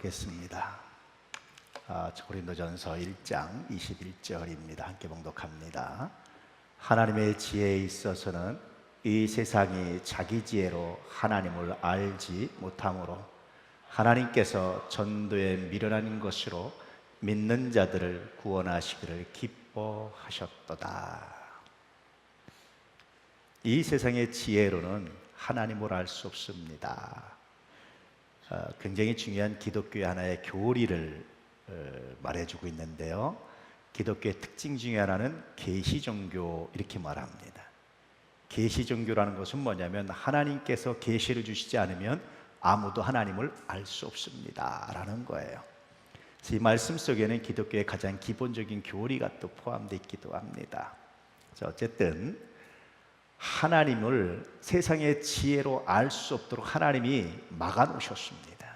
봉독하겠습니다. 고린도전서 1장 21절입니다. 함께 봉독합니다. 하나님의 지혜에 있어서는 이 세상이 자기 지혜로 하나님을 알지 못하므로 하나님께서 전도에 미련한 것으로 믿는 자들을 구원하시기를 기뻐하셨도다. 이 세상의 지혜로는 하나님을 알 수 없습니다. 굉장히 중요한 기독교의 하나의 교리를 말해주고 있는데요, 기독교의 특징 중에 하나는 계시종교 이렇게 말합니다. 계시종교라는 것은 뭐냐면 하나님께서 계시를 주시지 않으면 아무도 하나님을 알 수 없습니다 라는 거예요. 그래서 이 말씀 속에는 기독교의 가장 기본적인 교리가 또 포함되어 있기도 합니다. 어쨌든 하나님을 세상의 지혜로 알 수 없도록 하나님이 막아놓으셨습니다.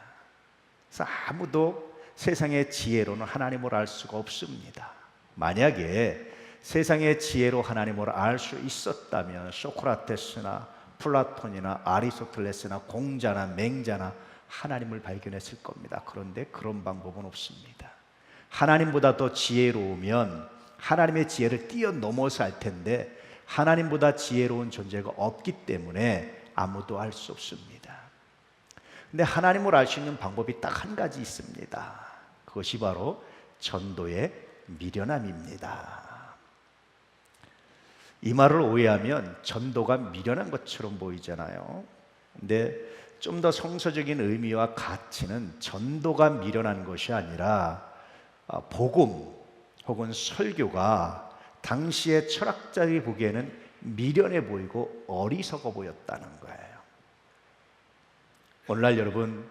그래서 아무도 세상의 지혜로는 하나님을 알 수가 없습니다. 만약에 세상의 지혜로 하나님을 알 수 있었다면 소크라테스나 플라톤이나 아리스토텔레스나 공자나 맹자나 하나님을 발견했을 겁니다. 그런데 그런 방법은 없습니다. 하나님보다 더 지혜로우면 하나님의 지혜를 뛰어넘어서 할 텐데 하나님보다 지혜로운 존재가 없기 때문에 아무도 알 수 없습니다. 근데 하나님을 알 수 있는 방법이 딱 한 가지 있습니다. 그것이 바로 전도의 미련함입니다. 이 말을 오해하면 전도가 미련한 것처럼 보이잖아요. 근데 좀 더 성서적인 의미와 가치는 전도가 미련한 것이 아니라 복음 혹은 설교가 당시의 철학자들이 보기에는 미련해 보이고 어리석어 보였다는 거예요. 오늘날 여러분,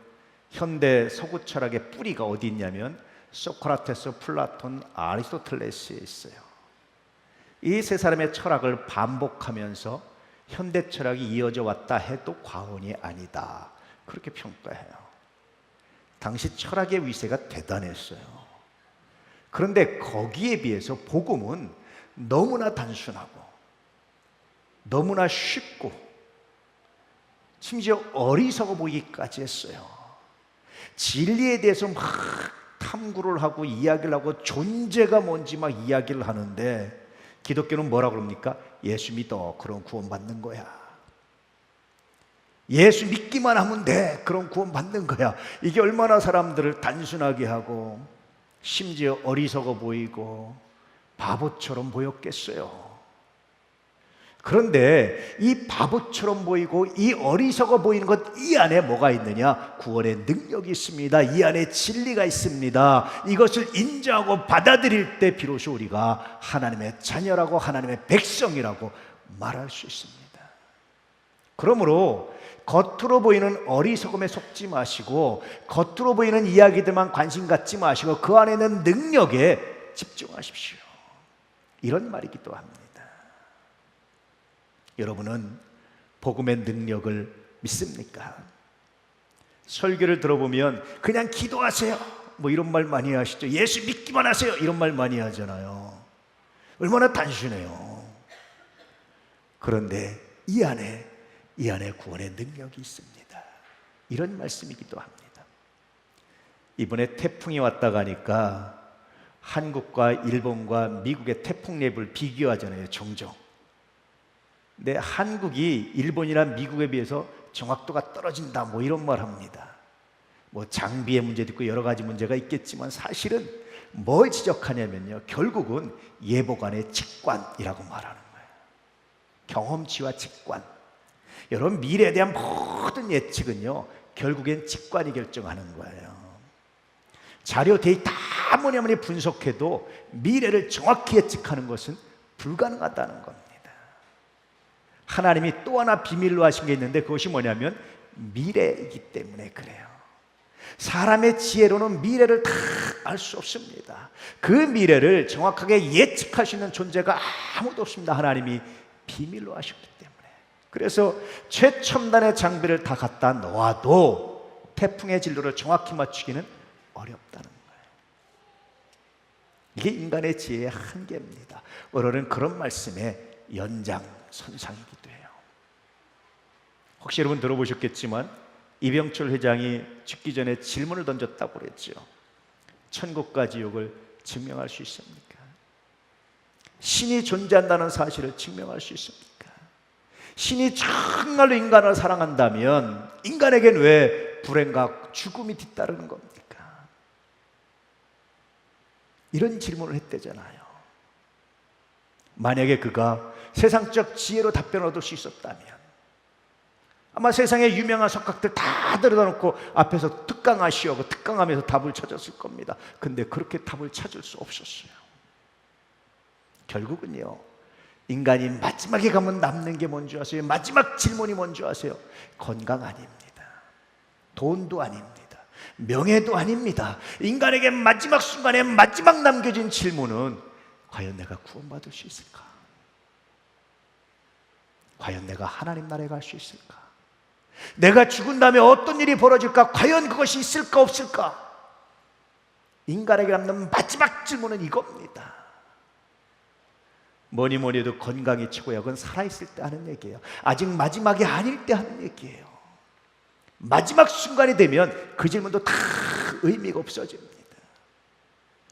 현대 서구 철학의 뿌리가 어디 있냐면 소크라테스, 플라톤, 아리스토텔레스에 있어요. 이 세 사람의 철학을 반복하면서 현대 철학이 이어져 왔다 해도 과언이 아니다, 그렇게 평가해요. 당시 철학의 위세가 대단했어요. 그런데 거기에 비해서 복음은 너무나 단순하고 너무나 쉽고 심지어 어리석어 보이기까지 했어요. 진리에 대해서 막 탐구를 하고 이야기를 하고 존재가 뭔지 막 이야기를 하는데 기독교는 뭐라고 그럽니까? 예수 믿어, 그럼 구원받는 거야. 예수 믿기만 하면 돼, 그럼 구원받는 거야. 이게 얼마나 사람들을 단순하게 하고 심지어 어리석어 보이고 바보처럼 보였겠어요. 그런데 이 바보처럼 보이고 이 어리석어 보이는 것, 이 안에 뭐가 있느냐? 구원의 능력이 있습니다. 이 안에 진리가 있습니다. 이것을 인정하고 받아들일 때 비로소 우리가 하나님의 자녀라고, 하나님의 백성이라고 말할 수 있습니다. 그러므로 겉으로 보이는 어리석음에 속지 마시고 겉으로 보이는 이야기들만 관심 갖지 마시고 그 안에 있는 능력에 집중하십시오, 이런 말이기도 합니다. 여러분은 복음의 능력을 믿습니까? 설교를 들어보면 그냥 기도하세요, 뭐 이런 말 많이 하시죠. 예수 믿기만 하세요, 이런 말 많이 하잖아요. 얼마나 단순해요. 그런데 이 안에 구원의 능력이 있습니다, 이런 말씀이기도 합니다. 이번에 태풍이 왔다 가니까 한국과 일본과 미국의 태풍 랩을 비교하잖아요, 종종. 근데 한국이 일본이나 미국에 비해서 정확도가 떨어진다, 뭐 이런 말 합니다. 뭐 장비의 문제도 있고 여러 가지 문제가 있겠지만 사실은 뭘 지적하냐면요, 결국은 예보관의 직관이라고 말하는 거예요. 경험치와 직관. 여러분, 미래에 대한 모든 예측은요 결국엔 직관이 결정하는 거예요. 자료 데이터 아무리 분석해도 미래를 정확히 예측하는 것은 불가능하다는 겁니다. 하나님이 또 하나 비밀로 하신 게 있는데 그것이 뭐냐면 미래이기 때문에 그래요. 사람의 지혜로는 미래를 다 알 수 없습니다. 그 미래를 정확하게 예측할 수 있는 존재가 아무도 없습니다. 하나님이 비밀로 하셨기 때문에. 그래서 최첨단의 장비를 다 갖다 놓아도 태풍의 진로를 정확히 맞추기는 어렵다는 거예요. 이게 인간의 지혜의 한계입니다. 오늘은 그런 말씀의 연장선상이기도 해요. 혹시 여러분 들어보셨겠지만 이병철 회장이 죽기 전에 질문을 던졌다고 그랬죠. 천국과 지옥을 증명할 수 있습니까? 신이 존재한다는 사실을 증명할 수 있습니까? 신이 정말로 인간을 사랑한다면 인간에겐 왜 불행과 죽음이 뒤따르는 겁니까? 이런 질문을 했대잖아요. 만약에 그가 세상적 지혜로 답변을 얻을 수 있었다면 아마 세상의 유명한 석학들 다 들여다 놓고 앞에서 특강하시오 그 특강하면서 답을 찾았을 겁니다. 근데 그렇게 답을 찾을 수 없었어요. 결국은요, 인간이 마지막에 가면 남는 게 뭔지 아세요? 마지막 질문이 뭔지 아세요? 건강 아닙니다. 돈도 아닙니다. 명예도 아닙니다. 인간에게 마지막 순간에 마지막 남겨진 질문은 과연 내가 구원받을 수 있을까? 과연 내가 하나님 나라에 갈 수 있을까? 내가 죽은 다음에 어떤 일이 벌어질까? 과연 그것이 있을까 없을까? 인간에게 남는 마지막 질문은 이겁니다. 뭐니 뭐니 해도 건강이 최고야. 그건 살아있을 때 하는 얘기예요. 아직 마지막이 아닐 때 하는 얘기예요. 마지막 순간이 되면 그 질문도 다 의미가 없어집니다.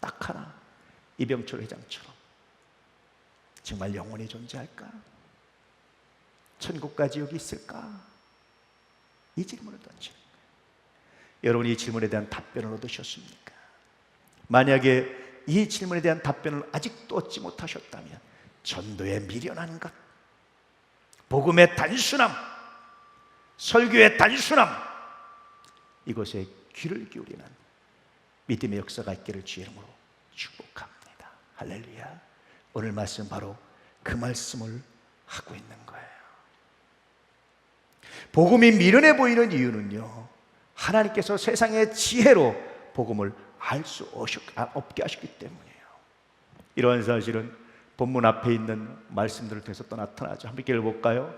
딱 하나, 이병철 회장처럼 정말 영혼이 존재할까? 천국과 지옥이 있을까? 이 질문을 던지는 거예요. 여러분이 이 질문에 대한 답변을 얻으셨습니까? 만약에 이 질문에 대한 답변을 아직도 얻지 못하셨다면 전도의 미련한 것, 복음의 단순함, 설교의 단순함, 이것에 귀를 기울이는 믿음의 역사가 있기를 주의 이름으로 축복합니다. 할렐루야. 오늘 말씀 바로 그 말씀을 하고 있는 거예요. 복음이 미련해 보이는 이유는요, 하나님께서 세상의 지혜로 복음을 알 수 없게 하셨기 때문이에요. 이러한 사실은 본문 앞에 있는 말씀들을 통해서 또 나타나죠. 함께 읽어볼까요?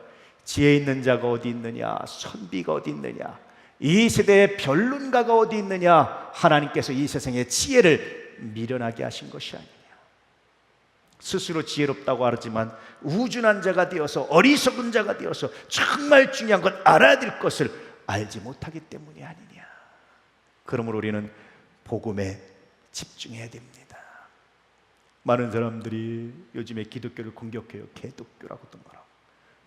지혜 있는 자가 어디 있느냐? 선비가 어디 있느냐? 이 세대의 변론가가 어디 있느냐? 하나님께서 이 세상의 지혜를 미련하게 하신 것이 아니냐. 스스로 지혜롭다고 하지만 우준한 자가 되어서 어리석은 자가 되어서 정말 중요한 건 알아야 될 것을 알지 못하기 때문이 아니냐. 그러므로 우리는 복음에 집중해야 됩니다. 많은 사람들이 요즘에 기독교를 공격해요. 개독교라고도 말하고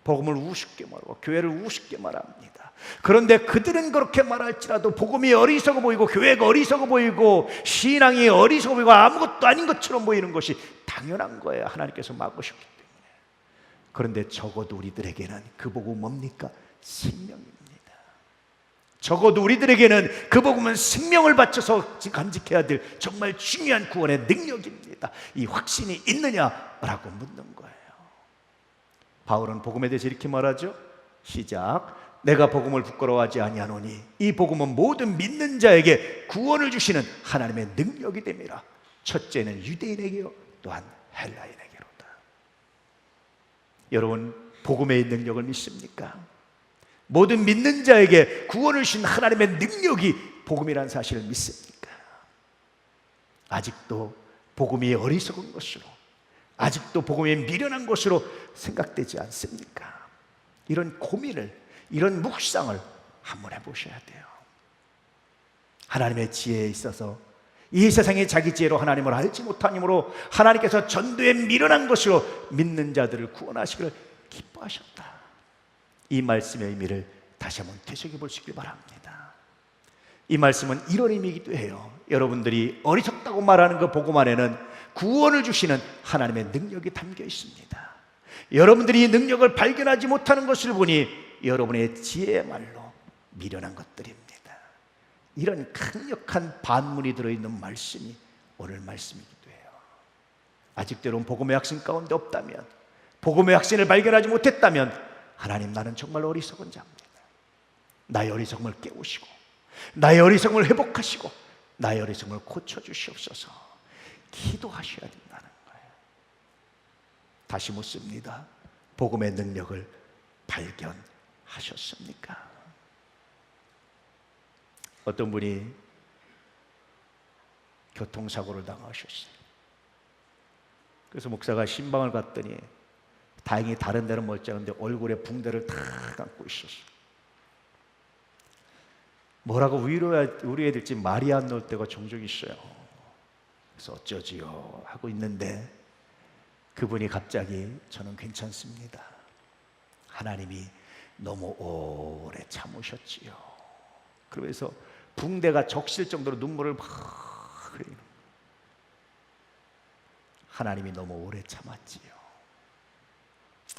복음을 우습게 말하고 교회를 우습게 말합니다. 그런데 그들은 그렇게 말할지라도 복음이 어리석어 보이고 교회가 어리석어 보이고 신앙이 어리석어 보이고 아무것도 아닌 것처럼 보이는 것이 당연한 거예요. 하나님께서 막으셨기 때문에. 그런데 적어도 우리들에게는 그 복음 뭡니까? 생명입니다. 적어도 우리들에게는 그 복음은 생명을 바쳐서 간직해야 될 정말 중요한 구원의 능력입니다. 이 확신이 있느냐라고 묻는 거예요. 바울은 복음에 대해서 이렇게 말하죠. 시작. 내가 복음을 부끄러워하지 아니하노니 이 복음은 모든 믿는 자에게 구원을 주시는 하나님의 능력이 됨이라. 첫째는 유대인에게요, 또한 헬라인에게로다. 여러분, 복음의 능력을 믿습니까? 모든 믿는 자에게 구원을 주신 하나님의 능력이 복음이라는 사실을 믿습니까? 아직도 복음이 어리석은 것으로, 아직도 복음이 미련한 것으로 생각되지 않습니까? 이런 고민을, 이런 묵상을 한번 해보셔야 돼요. 하나님의 지혜에 있어서 이 세상에 자기 지혜로 하나님을 알지 못하므로 하나님께서 전도에 미련한 것으로 믿는 자들을 구원하시기를 기뻐하셨다. 이 말씀의 의미를 다시 한번 되새겨볼 수 있길 바랍니다. 이 말씀은 이런 의미이기도 해요. 여러분들이 어리석다고 말하는 그 복음 안에는 구원을 주시는 하나님의 능력이 담겨 있습니다. 여러분들이 이 능력을 발견하지 못하는 것을 보니 여러분의 지혜야말로 미련한 것들입니다. 이런 강력한 반문이 들어있는 말씀이 오늘 말씀이기도 해요. 아직도 여러분 복음의 확신 가운데 없다면, 복음의 확신을 발견하지 못했다면 하나님, 나는 정말 어리석은 자입니다. 나의 어리석음을 깨우시고 나의 어리석음을 회복하시고 나의 어리석음을 고쳐주시옵소서 기도하셔야 된다는 거예요. 다시 묻습니다. 복음의 능력을 발견하셨습니까? 어떤 분이 교통사고를 당하셨어요. 그래서 목사가 신방을 갔더니 다행히 다른 데는 멀지 않은데 얼굴에 붕대를 다 감고 있었어요. 뭐라고 위로해야 될지 말이 안 나올 때가 종종 있어요. 그래서 어쩌지요 하고 있는데 그분이 갑자기 저는 괜찮습니다. 하나님이 너무 오래 참으셨지요. 그러면서 붕대가 적실 정도로 눈물을 막 흘리는, 하나님이 너무 오래 참았지요.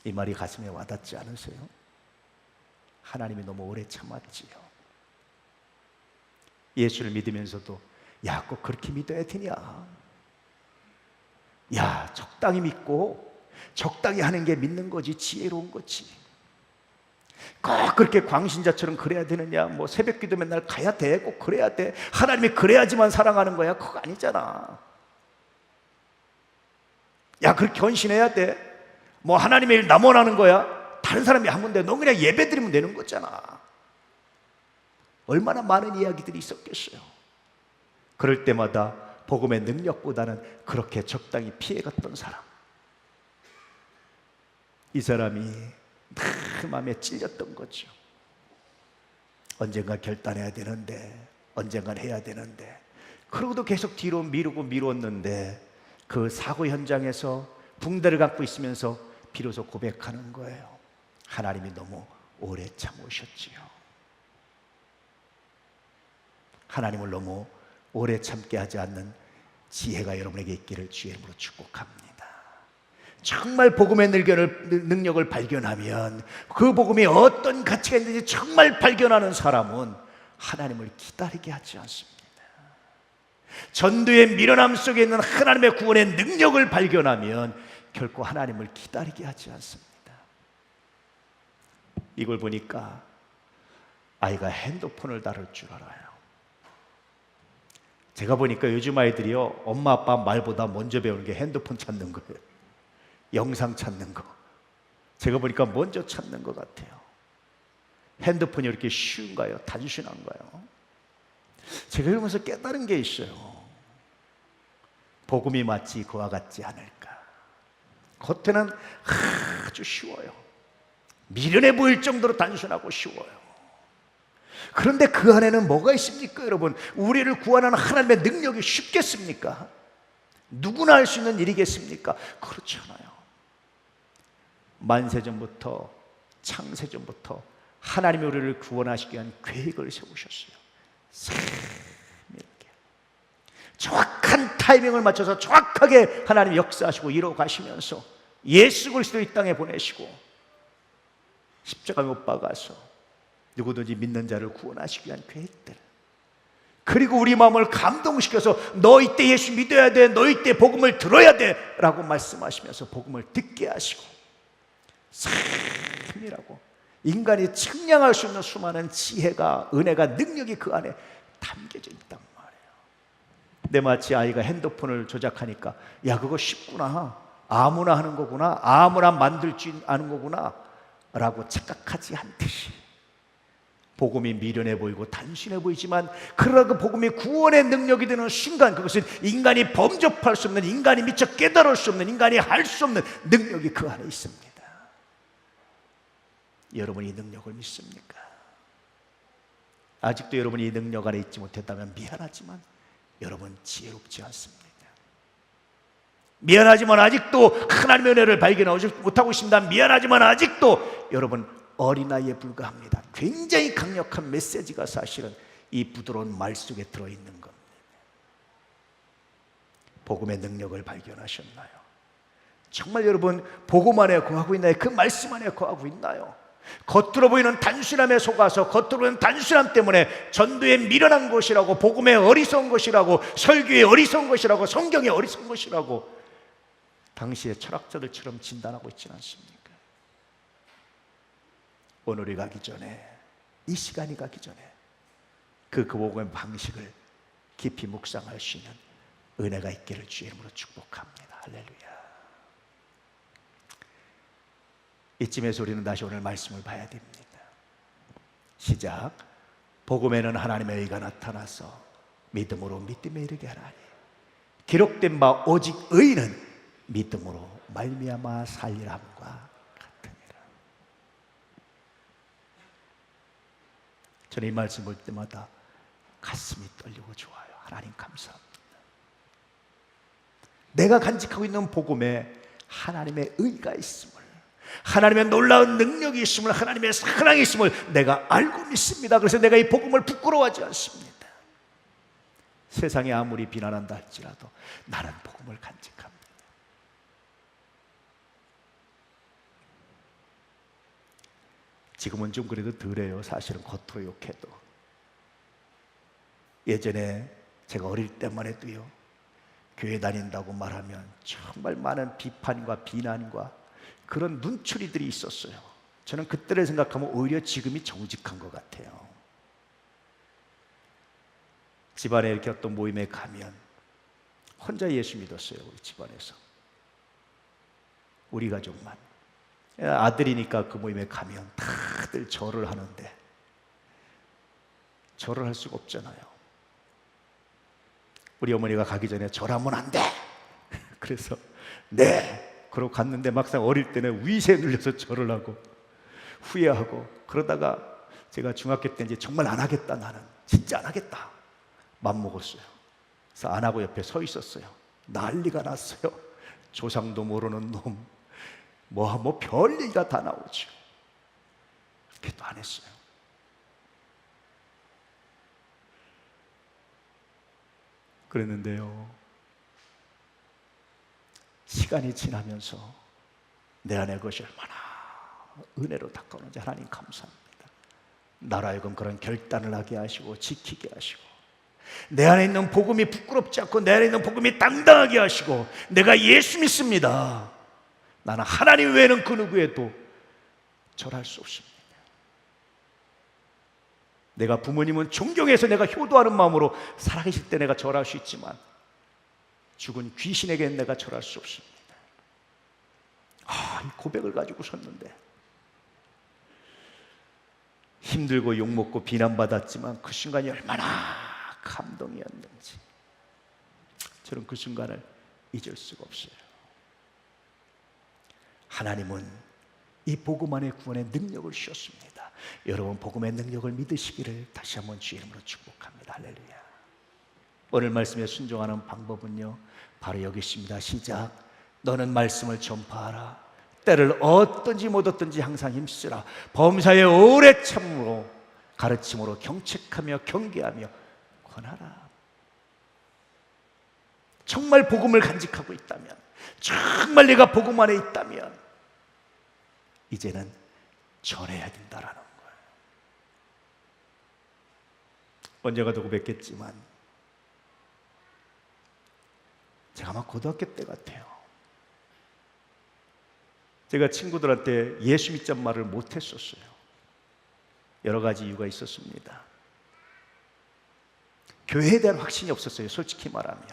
이 말이 가슴에 와닿지 않으세요? 하나님이 너무 오래 참았지요. 예수를 믿으면서도 야, 꼭 그렇게 믿어야 되냐? 야, 적당히 믿고 적당히 하는 게 믿는 거지, 지혜로운 거지. 꼭 그렇게 광신자처럼 그래야 되느냐? 뭐 새벽 기도 맨날 가야 돼? 꼭 그래야 돼? 하나님이 그래야지만 사랑하는 거야? 그거 아니잖아. 야, 그렇게 헌신해야 돼? 뭐 하나님의 일 나만 하는 거야? 다른 사람이 하면 돼. 너 그냥 예배 드리면 되는 거잖아. 얼마나 많은 이야기들이 있었겠어요. 그럴 때마다 복음의 능력보다는 그렇게 적당히 피해갔던 사람, 이 사람이 그 마음에 찔렸던 거죠. 언젠가 결단해야 되는데, 언젠가 해야 되는데, 그러고도 계속 뒤로 미루고 미뤘는데 그 사고 현장에서 붕대를 갖고 있으면서 비로소 고백하는 거예요. 하나님이 너무 오래 참으셨지요. 하나님을 너무 오래 참게 하지 않는 지혜가 여러분에게 있기를 주의 이름으로 축복합니다. 정말 복음의 능력을 발견하면, 그 복음이 어떤 가치가 있는지 정말 발견하는 사람은 하나님을 기다리게 하지 않습니다. 전도의 미련함 속에 있는 하나님의 구원의 능력을 발견하면 결코 하나님을 기다리게 하지 않습니다. 이걸 보니까 아이가 핸드폰을 다룰 줄 알아요. 제가 보니까 요즘 아이들이요, 엄마 아빠 말보다 먼저 배우는 게 핸드폰 찾는 거예요. 영상 찾는 거. 제가 보니까 먼저 찾는 것 같아요. 핸드폰이 이렇게 쉬운가요? 단순한가요? 제가 이러면서 깨달은 게 있어요. 복음이 마치 그와 같지 않을까. 겉에는 아주 쉬워요. 미련해 보일 정도로 단순하고 쉬워요. 그런데 그 안에는 뭐가 있습니까, 여러분? 우리를 구원하는 하나님의 능력이 쉽겠습니까? 누구나 할 수 있는 일이겠습니까? 그렇지 않아요. 만세전부터, 창세전부터 하나님이 우리를 구원하시기 위한 계획을 세우셨어요. 이렇게 정확한 타이밍을 맞춰서 정확하게 하나님이 역사하시고 이루어 가시면서 예수 그리스도 이 땅에 보내시고 십자가에 못 박아서 누구든지 믿는 자를 구원하시기 위한 계획들, 그리고 우리 마음을 감동시켜서 너 이때 예수 믿어야 돼, 너 이때 복음을 들어야 돼 라고 말씀하시면서 복음을 듣게 하시고, 삶이라고 인간이 측량할 수 없는 수많은 지혜가, 은혜가, 능력이 그 안에 담겨져 있단 말이에요. 근데 마치 아이가 핸드폰을 조작하니까 야, 그거 쉽구나, 아무나 하는 거구나, 아무나 만들 줄 아는 거구나 라고 착각하지 않듯이, 복음이 미련해 보이고 단순해 보이지만 그러나 그 복음이 구원의 능력이 되는 순간, 그것은 인간이 범접할 수 없는, 인간이 미처 깨달을 수 없는, 인간이 할 수 없는 능력이 그 안에 있습니다. 여러분이 이 능력을 믿습니까? 아직도 여러분이 이 능력 안에 있지 못했다면 미안하지만 여러분 지혜롭지 않습니다. 미안하지만 아직도 하나님의 은혜를 발견하지 못하고 있습니다. 미안하지만 아직도 여러분 어린아이에 불과합니다. 굉장히 강력한 메시지가 사실은 이 부드러운 말 속에 들어있는 겁니다. 복음의 능력을 발견하셨나요? 정말 여러분 복음 안에 거하고 있나요? 그 말씀 안에 거하고 있나요? 겉으로 보이는 단순함에 속아서, 겉으로 보이는 단순함 때문에 전도에 미련한 것이라고, 복음의 어리석은 것이라고, 설교의 어리석은 것이라고, 성경의 어리석은 것이라고 당시의 철학자들처럼 진단하고 있지는 않습니까? 오늘이 가기 전에, 이 시간이 가기 전에 그 복음의 방식을 깊이 묵상할 수 있는 은혜가 있기를 주의 이름으로 축복합니다. 할렐루야. 이쯤에서 우리는 다시 오늘 말씀을 봐야 됩니다. 시작. 복음에는 하나님의 의가 나타나서 믿음으로 믿음에 이르게 하나니 기록된 바 오직 의는 믿음으로 말미암아 살리람과 같으니라. 저는 이 말씀 볼 때마다 가슴이 떨리고 좋아요. 하나님 감사합니다. 내가 간직하고 있는 복음에 하나님의 의가 있음을, 하나님의 놀라운 능력이 있음을, 하나님의 사랑이 있음을 내가 알고 믿습니다. 그래서 내가 이 복음을 부끄러워하지 않습니다. 세상이 아무리 비난한다 할지라도 나는 복음을 간직합니다. 지금은 좀 그래도 덜해요. 사실은 겉으로 욕해도. 예전에 제가 어릴 때만 해도요, 교회 다닌다고 말하면 정말 많은 비판과 비난과 그런 눈초리들이 있었어요. 저는 그때를 생각하면 오히려 지금이 정직한 것 같아요. 집안에 이렇게 어떤 모임에 가면 혼자 예수 믿었어요. 우리 집안에서, 우리 가족만. 아들이니까 그 모임에 가면 다들 절을 하는데 절을 할 수가 없잖아요. 우리 어머니가 가기 전에 절하면 안 돼. 그래서 네, 그러고 갔는데 막상 어릴 때는 위세에 눌려서 절을 하고 후회하고, 그러다가 제가 중학교 때 이제 정말 안 하겠다, 나는 진짜 안 하겠다 맘먹었어요. 그래서 안 하고 옆에 서 있었어요. 난리가 났어요. 조상도 모르는 놈, 뭐 별 얘기가 다 나오죠. 기도 안 했어요. 그랬는데요, 시간이 지나면서 내 안에 그것이 얼마나 은혜로 닦아오는지 하나님 감사합니다. 나로 하여금 그런 결단을 하게 하시고 지키게 하시고, 내 안에 있는 복음이 부끄럽지 않고 내 안에 있는 복음이 당당하게 하시고, 내가 예수 믿습니다, 나는 하나님 외에는 그 누구에도 절할 수 없습니다. 내가 부모님은 존경해서 내가 효도하는 마음으로 살아계실 때 내가 절할 수 있지만 죽은 귀신에게는 내가 절할 수 없습니다. 이 고백을 가지고 섰는데 힘들고 욕먹고 비난받았지만 그 순간이 얼마나 감동이었는지 저는 그 순간을 잊을 수가 없어요. 하나님은 이 복음 안에 구원의 능력을 주셨습니다. 여러분, 복음의 능력을 믿으시기를 다시 한번 주의 이름으로 축복합니다. 할렐루야. 오늘 말씀에 순종하는 방법은요, 바로 여기 있습니다. 시작. 너는 말씀을 전파하라. 때를 얻든지 못 얻든지 항상 힘쓰라. 범사에 오래 참으로 가르침으로 경책하며 경계하며 권하라. 정말 복음을 간직하고 있다면, 정말 내가 복음 안에 있다면 이제는 전해야 된다라는 거예요. 언젠가도 고백했지만 제가 아마 고등학교 때 같아요. 제가 친구들한테 예수 믿자는 말을 못했었어요. 여러 가지 이유가 있었습니다. 교회에 대한 확신이 없었어요. 솔직히 말하면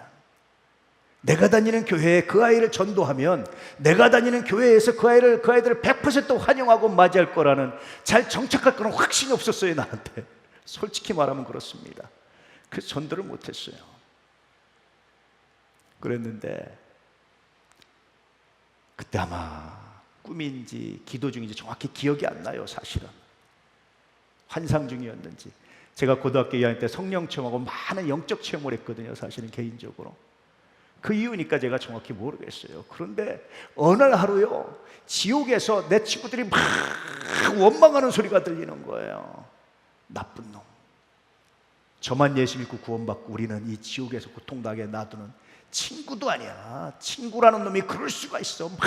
내가 다니는 교회에 그 아이를 전도하면 내가 다니는 교회에서 그 아이들을 100% 환영하고 맞이할 거라는, 잘 정착할 거라는 확신이 없었어요. 나한테 솔직히 말하면 그렇습니다. 그래서 전도를 못했어요. 그랬는데 그때 아마 꿈인지 기도 중인지 정확히 기억이 안 나요. 사실은 환상 중이었는지. 제가 고등학교 2학년 때 성령 체험하고 많은 영적 체험을 했거든요. 사실은 개인적으로. 그 이유니까 제가 정확히 모르겠어요. 그런데 어느 날 하루요, 지옥에서 내 친구들이 막 원망하는 소리가 들리는 거예요. 나쁜 놈, 저만 예수 믿고 구원받고 우리는 이 지옥에서 고통당하게 놔두는 친구도 아니야. 친구라는 놈이 그럴 수가 있어. 막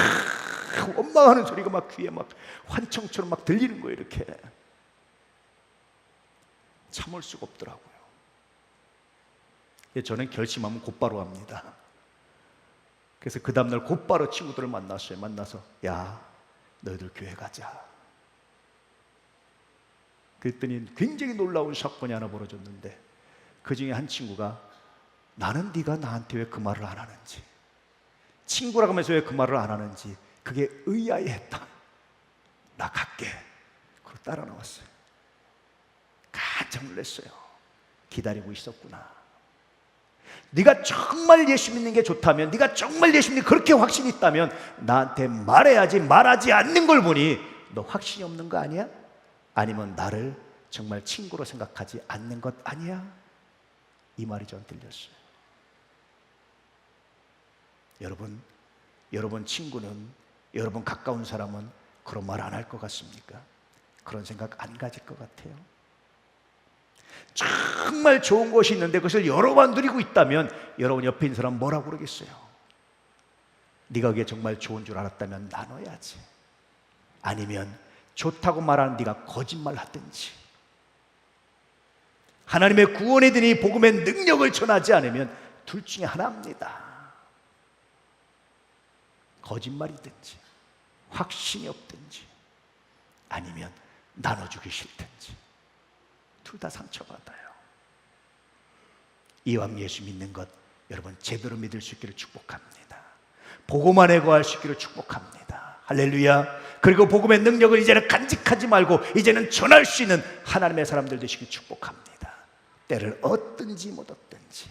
원망하는 소리가 막 귀에 막 환청처럼 막 들리는 거예요. 이렇게 참을 수가 없더라고요. 저는 결심하면 곧바로 합니다. 그래서 그 다음날 곧바로 친구들을 만났어요. 만나서 야, 너희들 교회 가자. 그랬더니 굉장히 놀라운 사건이 하나 벌어졌는데, 그 중에 한 친구가 나는 네가 나한테 왜 그 말을 안 하는지, 친구라고 하면서 왜 그 말을 안 하는지 그게 의아해했다. 나 갈게. 그러고 따라 나왔어요. 깜짝 놀랐어요. 기다리고 있었구나. 네가 정말 예수 믿는 게 좋다면, 네가 정말 예수 믿는 게 그렇게 확신이 있다면 나한테 말해야지. 말하지 않는 걸 보니 너 확신이 없는 거 아니야? 아니면 나를 정말 친구로 생각하지 않는 것 아니야? 이 말이 전 들렸어요. 여러분 친구는, 여러분 가까운 사람은 그런 말 안 할 것 같습니까? 그런 생각 안 가질 것 같아요. 정말 좋은 것이 있는데 그것을 여러 번 누리고 있다면 여러분 옆에 있는 사람 뭐라고 그러겠어요? 네가 그게 정말 좋은 줄 알았다면 나눠야지. 아니면 좋다고 말하는 네가 거짓말 하든지. 하나님의 구원에 대한 이 복음의 능력을 전하지 않으면 둘 중에 하나입니다. 거짓말이든지 확신이 없든지 아니면 나눠주기 싫든지 둘 다 상처받아요. 이왕 예수 믿는 것 여러분 제대로 믿을 수 있기를 축복합니다. 복음 안에 거할 수 있기를 축복합니다. 할렐루야. 그리고 복음의 능력을 이제는 간직하지 말고 이제는 전할 수 있는 하나님의 사람들 되시길 축복합니다. 때를 얻든지 못 얻든지.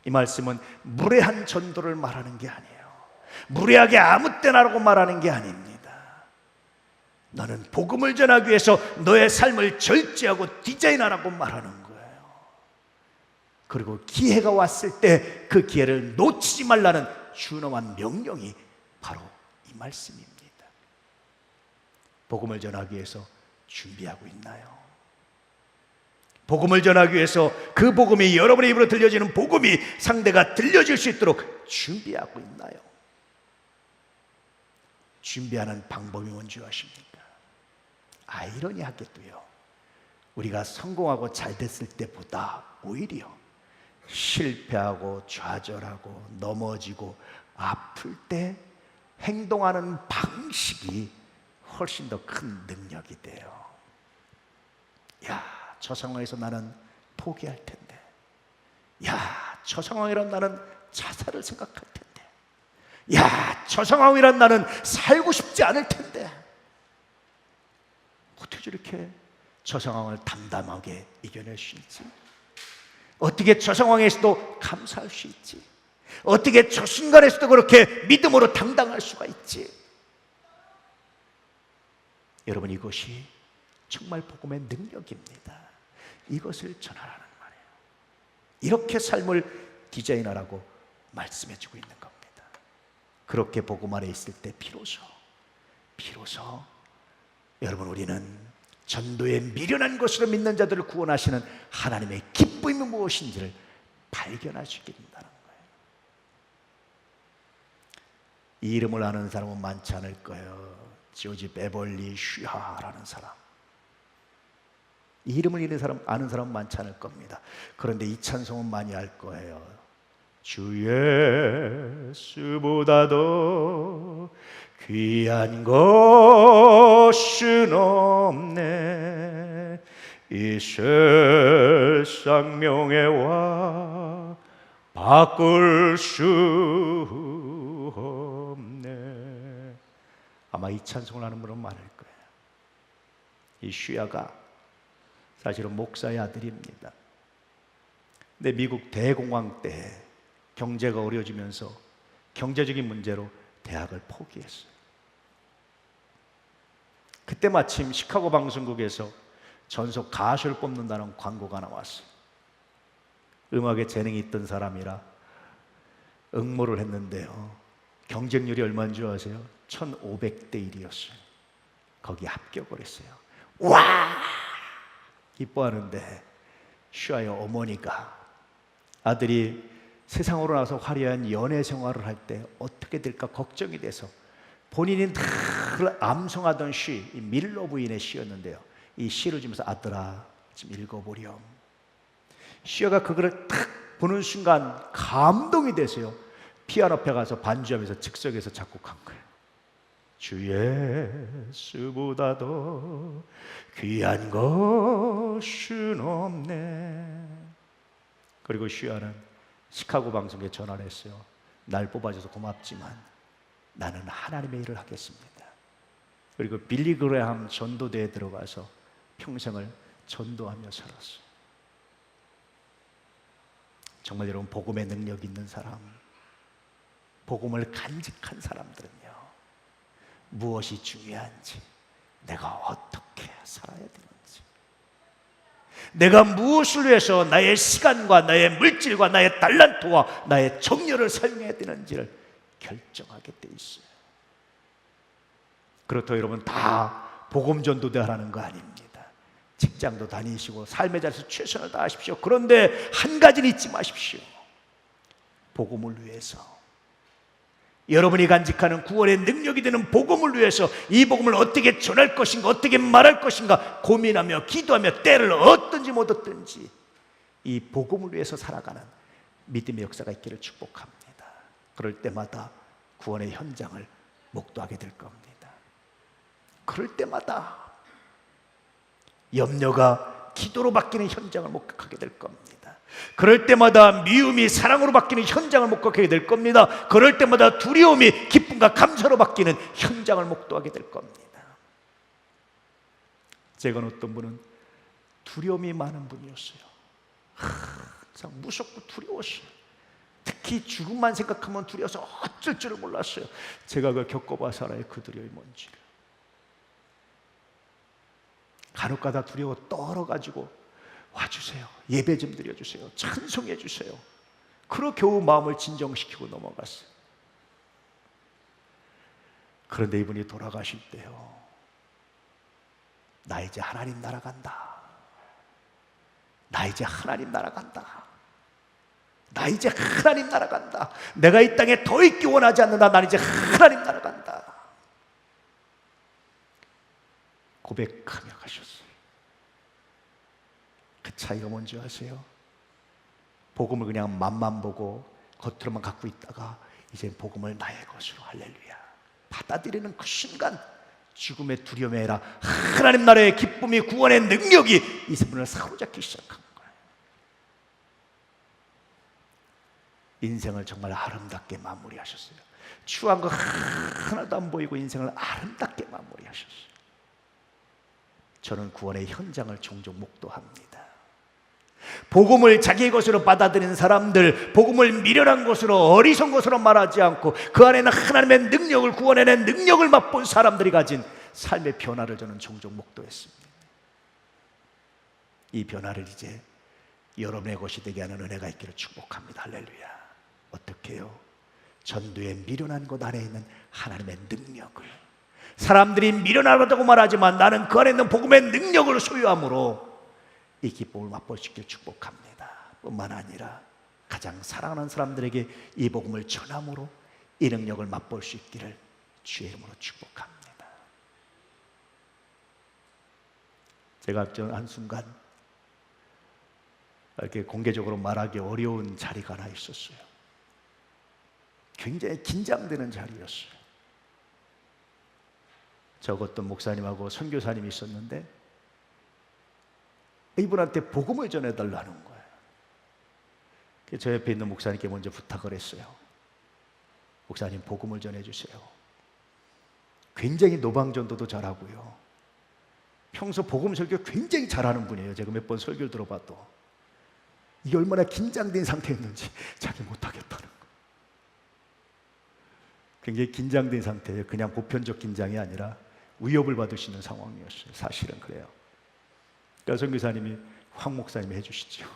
이 말씀은 무례한 전도를 말하는 게 아니에요. 무례하게 아무 때나라고 말하는 게 아닙니다. 너는 복음을 전하기 위해서 너의 삶을 절제하고 디자인하라고 말하는 거예요. 그리고 기회가 왔을 때 그 기회를 놓치지 말라는 준엄한 명령이 바로 이 말씀입니다. 복음을 전하기 위해서 준비하고 있나요? 복음을 전하기 위해서 그 복음이 여러분의 입으로 들려지는 복음이 상대가 들려질 수 있도록 준비하고 있나요? 준비하는 방법이 뭔지 아십니까? 아이러니하게도요, 우리가 성공하고 잘 됐을 때보다 오히려 실패하고 좌절하고 넘어지고 아플 때 행동하는 방식이 훨씬 더 큰 능력이 돼요. 야, 저 상황에서 나는 포기할 텐데, 야, 저 상황이란 나는 자살을 생각할 텐데, 야, 저 상황이란 나는 살고 싶지 않을 텐데, 어떻게 저렇게 저 상황을 담담하게 이겨낼 수 있지? 어떻게 저 상황에서도 감사할 수 있지? 어떻게 저 순간에서도 그렇게 믿음으로 당당할 수가 있지? 여러분, 이것이 정말 복음의 능력입니다. 이것을 전하라는 말이에요. 이렇게 삶을 디자인하라고 말씀해주고 있는 겁니다. 그렇게 복음 안에 있을 때 비로소 여러분, 우리는 전도에 미련한 것으로 믿는 자들을 구원하시는 하나님의 기쁨이 무엇인지를 발견할 수 있게 된다는 거예요. 이 이름을 아는 사람은 많지 않을 거예요. 조지 베벌리 슈하라는 사람. 이 이름을 아는 사람은 많지 않을 겁니다. 그런데 이 찬송은 많이 알 거예요. 주 예수보다도 귀한 것은 없네. 이 세상 명예와 바꿀 수 없네. 아마 이 찬송을 하는 분은 많을 거예요. 이 슈야가 사실은 목사의 아들입니다. 근데 미국 대공황 때 경제가 어려워지면서 경제적인 문제로 대학을 포기했어요. 그때 마침 시카고 방송국에서 전속 가수를 뽑는다는 광고가 나왔어요. 음악에 재능이 있던 사람이라 응모를 했는데요, 경쟁률이 얼마인 줄 아세요? 1500대 1이었어요. 거기 합격을 했어요. 와! 기뻐하는데 슈아의 어머니가 아들이 세상으로 나와서 화려한 연애 생활을 할 때 어떻게 될까 걱정이 돼서 본인이 늘 암송하던 시, 이 밀러 부인의 시였는데요, 이 시를 주면서 아들아 좀 읽어보렴. 슈아가 그거를 탁 보는 순간 감동이 돼서요, 피아노 앞에 가서 반주하면서 즉석에서 작곡한 거예요. 주 예수보다도 귀한 것은 없네. 그리고 슈아는 시카고 방송에 전화를 했어요. 날 뽑아줘서 고맙지만 나는 하나님의 일을 하겠습니다. 그리고 빌리 그레함 전도대에 들어가서 평생을 전도하며 살았어요. 정말 여러분, 복음의 능력 있는 사람, 복음을 간직한 사람들은요, 무엇이 중요한지, 내가 어떻게 살아야 되는지, 내가 무엇을 위해서 나의 시간과 나의 물질과 나의 달란트와 나의 정열을 사용해야 되는지를 결정하게 돼 있어요. 그렇다고 여러분 다 복음 전도대 하라는 거 아닙니다. 직장도 다니시고 삶의 자리에서 최선을 다하십시오. 그런데 한 가지는 잊지 마십시오. 복음을 위해서, 여러분이 간직하는 구원의 능력이 되는 복음을 위해서 이 복음을 어떻게 전할 것인가, 어떻게 말할 것인가 고민하며 기도하며 때를 얻든지 못 얻든지 이 복음을 위해서 살아가는 믿음의 역사가 있기를 축복합니다. 그럴 때마다 구원의 현장을 목도하게 될 겁니다. 그럴 때마다 염려가 기도로 바뀌는 현장을 목격하게 될 겁니다. 그럴 때마다 미움이 사랑으로 바뀌는 현장을 목격하게 될 겁니다. 그럴 때마다 두려움이 기쁨과 감사로 바뀌는 현장을 목도하게 될 겁니다. 제가 어떤 분은 두려움이 많은 분이었어요. 항상 무섭고 두려웠어요. 특히 죽음만 생각하면 두려워서 어쩔 줄을 몰랐어요. 제가 그걸 겪어봐서 알아요, 그 두려움이 뭔지를. 간혹가다 두려워 떨어가지고 와주세요, 예배 좀 드려주세요, 찬송해 주세요. 그러 겨우 마음을 진정시키고 넘어갔어요. 그런데 이분이 돌아가실 때요, 나 이제 하나님 나라 간다, 나 이제 하나님 나라 간다, 나 이제 하나님 나라 간다, 내가 이 땅에 더 있기 원하지 않는다, 난 이제 하나님 나라 간다 고백하며 가셨어요. 그 차이가 뭔지 아세요? 복음을 그냥 맛만 보고 겉으로만 갖고 있다가 이제 복음을 나의 것으로, 할렐루야, 받아들이는 그 순간 죽음의 두려움이 아니라 하나님 나라의 기쁨이, 구원의 능력이 이 분을 사로잡기 시작한 거예요. 인생을 정말 아름답게 마무리하셨어요. 추한 거 하나도 안 보이고 인생을 아름답게 마무리하셨어요. 저는 구원의 현장을 종종 목도합니다. 복음을 자기의 것으로 받아들이는 사람들, 복음을 미련한 것으로, 어리석은 것으로 말하지 않고 그 안에는 하나님의 능력을, 구원해낸 능력을 맛본 사람들이 가진 삶의 변화를 저는 종종 목도했습니다. 이 변화를 이제 여러분의 것이 되게 하는 은혜가 있기를 축복합니다. 할렐루야. 어떻게 해요? 전도의 미련한 것 안에 있는 하나님의 능력을, 사람들이 미련하다고 말하지만 나는 그 안에 있는 복음의 능력을 소유함으로 이 기쁨을 맛볼 수 있기를 축복합니다. 뿐만 아니라 가장 사랑하는 사람들에게 이 복음을 전함으로 이 능력을 맛볼 수 있기를 주의 이름으로 축복합니다. 제가 한순간 이렇게 공개적으로 말하기 어려운 자리가 하나 있었어요. 굉장히 긴장되는 자리였어요. 저 어떤 목사님하고 선교사님이 있었는데 이분한테 복음을 전해달라는 거예요. 저 옆에 있는 목사님께 먼저 부탁을 했어요. 목사님, 복음을 전해주세요. 굉장히 노방전도도 잘하고요, 평소 복음 설교 굉장히 잘하는 분이에요. 제가 몇 번 설교를 들어봐도 이게 얼마나 긴장된 상태였는지 자기 못하겠다는 거예요. 굉장히 긴장된 상태예요. 그냥 보편적 긴장이 아니라 위협을 받으시는 상황이었어요. 사실은 그래요. 그러니까 선교사님이 황 목사님이 해주시죠.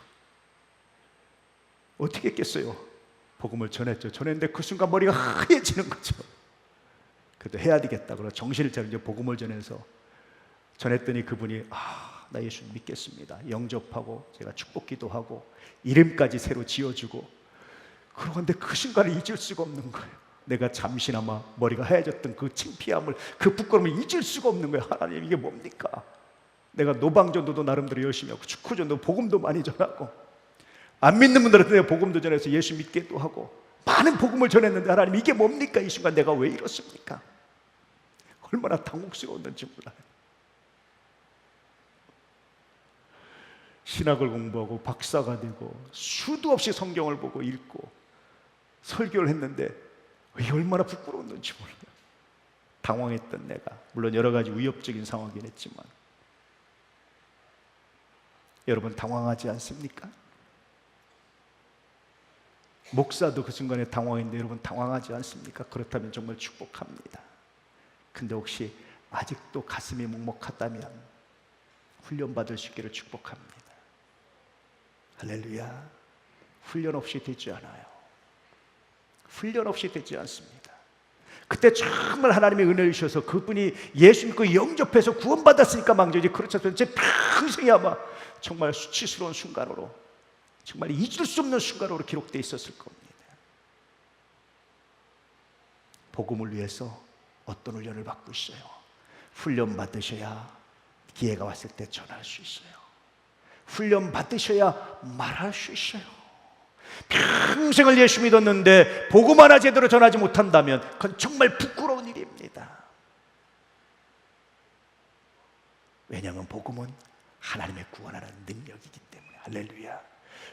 어떻게 했겠어요? 복음을 전했죠. 전했는데 그 순간 머리가 하얘지는 거죠. 그래도 해야 되겠다. 그래서 정신을 차리고 복음을 전해서 전했더니 그분이 나 예수 믿겠습니다. 영접하고 제가 축복 기도하고 이름까지 새로 지어주고, 그런데 그 순간을 잊을 수가 없는 거예요. 내가 잠시나마 머리가 하얘졌던 그 창피함을, 그 부끄러움을 잊을 수가 없는 거예요. 하나님, 이게 뭡니까? 내가 노방전도도 나름대로 열심히 하고 축구전도 복음도 많이 전하고 안 믿는 분들한테 내가 복음도 전해서 예수 믿게도 하고 많은 복음을 전했는데 하나님, 이게 뭡니까? 이 순간 내가 왜 이렇습니까? 얼마나 당혹스러웠는지 몰라요. 신학을 공부하고 박사가 되고 수도 없이 성경을 보고 읽고 설교를 했는데 왜 얼마나 부끄러웠는지 몰라요. 당황했던 내가, 물론 여러 가지 위협적인 상황이긴 했지만. 여러분 당황하지 않습니까? 목사도 그 순간에 당황했는데 여러분 당황하지 않습니까? 그렇다면 정말 축복합니다. 근데 혹시 아직도 가슴이 먹먹하다면 훈련받을 수 있기를 축복합니다. 할렐루야. 훈련 없이 되지 않아요. 훈련 없이 되지 않습니다. 그때 정말 하나님의 은혜를 주셔서 그분이 예수 믿고 영접해서 구원받았으니까 망정이지, 그렇지 않으면 제 평생이 아마 정말 수치스러운 순간으로, 정말 잊을 수 없는 순간으로 기록되어 있었을 겁니다. 복음을 위해서 어떤 훈련을 받고 있어요? 훈련 받으셔야 기회가 왔을 때 전할 수 있어요. 훈련 받으셔야 말할 수 있어요. 평생을 예수 믿었는데 복음 하나 제대로 전하지 못한다면 그건 정말 부끄러운 일입니다. 왜냐하면 복음은 하나님의 구원하는 능력이기 때문에. 할렐루야.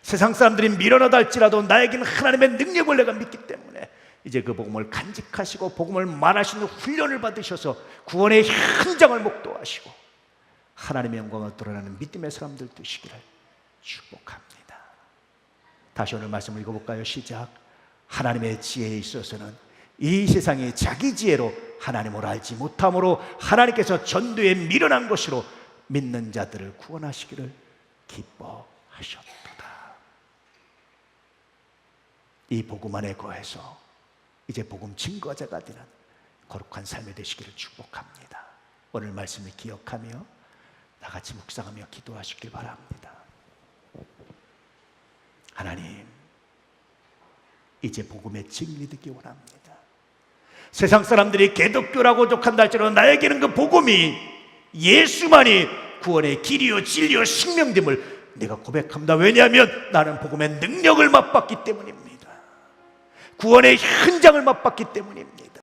세상 사람들이 밀어넣다 할지라도 나에게는 하나님의 능력을 내가 믿기 때문에 이제 그 복음을 간직하시고 복음을 말하시는 훈련을 받으셔서 구원의 현장을 목도하시고 하나님의 영광을 드러나는 믿음의 사람들 되시기를 축복합니다. 다시 오늘 말씀을 읽어볼까요? 시작. 하나님의 지혜에 있어서는 이 세상이 자기 지혜로 하나님을 알지 못함으로 하나님께서 전도에 미련한 것으로 믿는 자들을 구원하시기를 기뻐하셨도다. 이 복음 안에 거해서 이제 복음 증거자가 되는 거룩한 삶이 되시기를 축복합니다. 오늘 말씀을 기억하며 나같이 묵상하며 기도하시길 바랍니다. 하나님, 이제 복음의 증인이 되기 원합니다. 세상 사람들이 개독교라고 독한다 할지라도 나에게는 그 복음이 예수만이 구원의 길이요 진리요 생명됨을 내가 고백합니다. 왜냐하면 나는 복음의 능력을 맛봤기 때문입니다. 구원의 현장을 맛봤기 때문입니다.